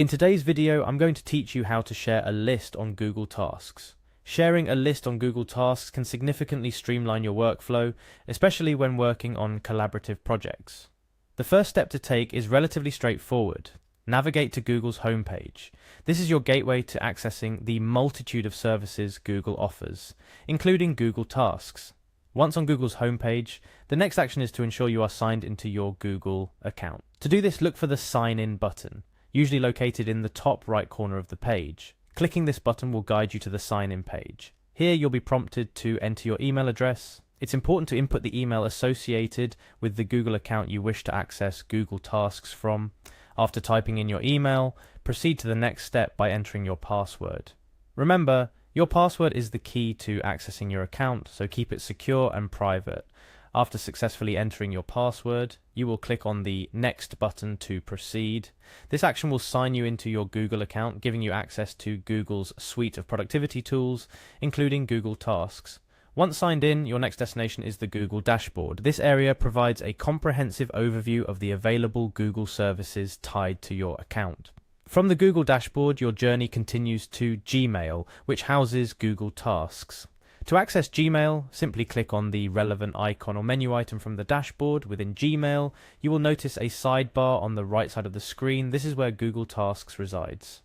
In today's video, I'm going to teach you how to share a list on Google Tasks. Sharing a list on Google Tasks can significantly streamline your workflow, especially when working on collaborative projects. The first step to take is relatively straightforward. Navigate to Google's homepage. This is your gateway to accessing the multitude of services Google offers, including Google Tasks. Once on Google's homepage, the next action is to ensure you are signed into your Google account. To do this, look for the Sign In button, usually located in the top right corner of the page. Clicking this button will guide you to the Sign In page. Here you'll be prompted to enter your email address. It's important to input the email associated with the Google account you wish to access Google Tasks from. After typing in your email, proceed to the next step by entering your password. Remember, your password is the key to accessing your account, so keep it secure and private. After successfully entering your password, you will click on the Next button to proceed. This action will sign you into your Google account, giving you access to Google's suite of productivity tools, including Google Tasks. Once signed in, your next destination is the Google dashboard. This area provides a comprehensive overview of the available Google services tied to your account. From the Google dashboard, your journey continues to Gmail, which houses Google Tasks. To access Gmail, simply click on the relevant icon or menu item from the dashboard. Within Gmail, you will notice a sidebar on the right side of the screen. This is where Google Tasks resides.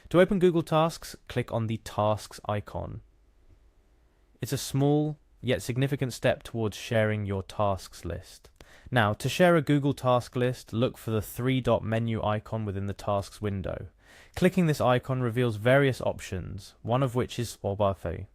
To open Google Tasks, click on the Tasks icon. It's a small yet significant step towards sharing your tasks list. Now, to share a Google Task list, look for the three-dot menu icon within the Tasks window. Clicking this icon reveals various options, one of which is Obafe.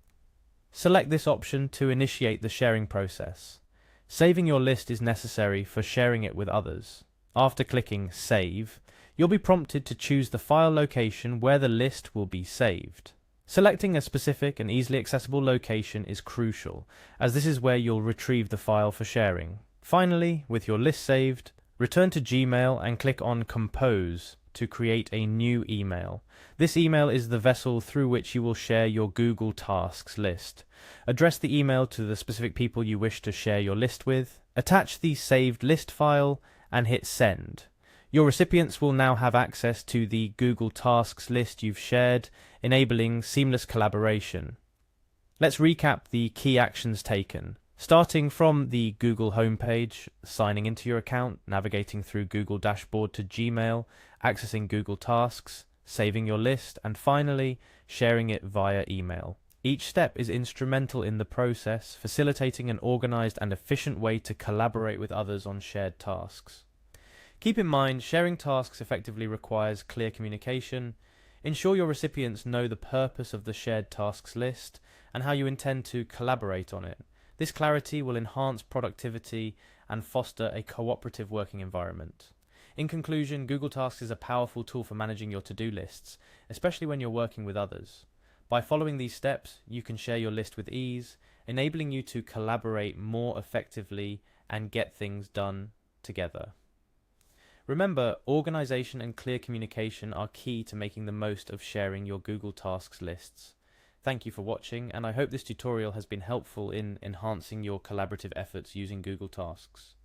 Select this option to initiate the sharing process. Saving your list is necessary for sharing it with others. After clicking Save, you'll be prompted to choose the file location where the list will be saved. Selecting a specific and easily accessible location is crucial, as this is where you'll retrieve the file for sharing. Finally, with your list saved, return to Gmail and click on Compose to create a new email. This email is the vessel through which you will share your Google Tasks list. Address the email to the specific people you wish to share your list with. Attach the saved list file and hit Send. Your recipients will now have access to the Google Tasks list you've shared, enabling seamless collaboration. Let's recap the key actions taken. Starting from the Google homepage, signing into your account, navigating through Google Dashboard to Gmail, accessing Google Tasks, saving your list, and finally, sharing it via email. Each step is instrumental in the process, facilitating an organized and efficient way to collaborate with others on shared tasks. Keep in mind, sharing tasks effectively requires clear communication. Ensure your recipients know the purpose of the shared tasks list and how you intend to collaborate on it. This clarity will enhance productivity and foster a cooperative working environment. In conclusion, Google Tasks is a powerful tool for managing your to-do lists, especially when you're working with others. By following these steps, you can share your list with ease, enabling you to collaborate more effectively and get things done together. Remember, organization and clear communication are key to making the most of sharing your Google Tasks lists. Thank you for watching, and I hope this tutorial has been helpful in enhancing your collaborative efforts using Google Tasks.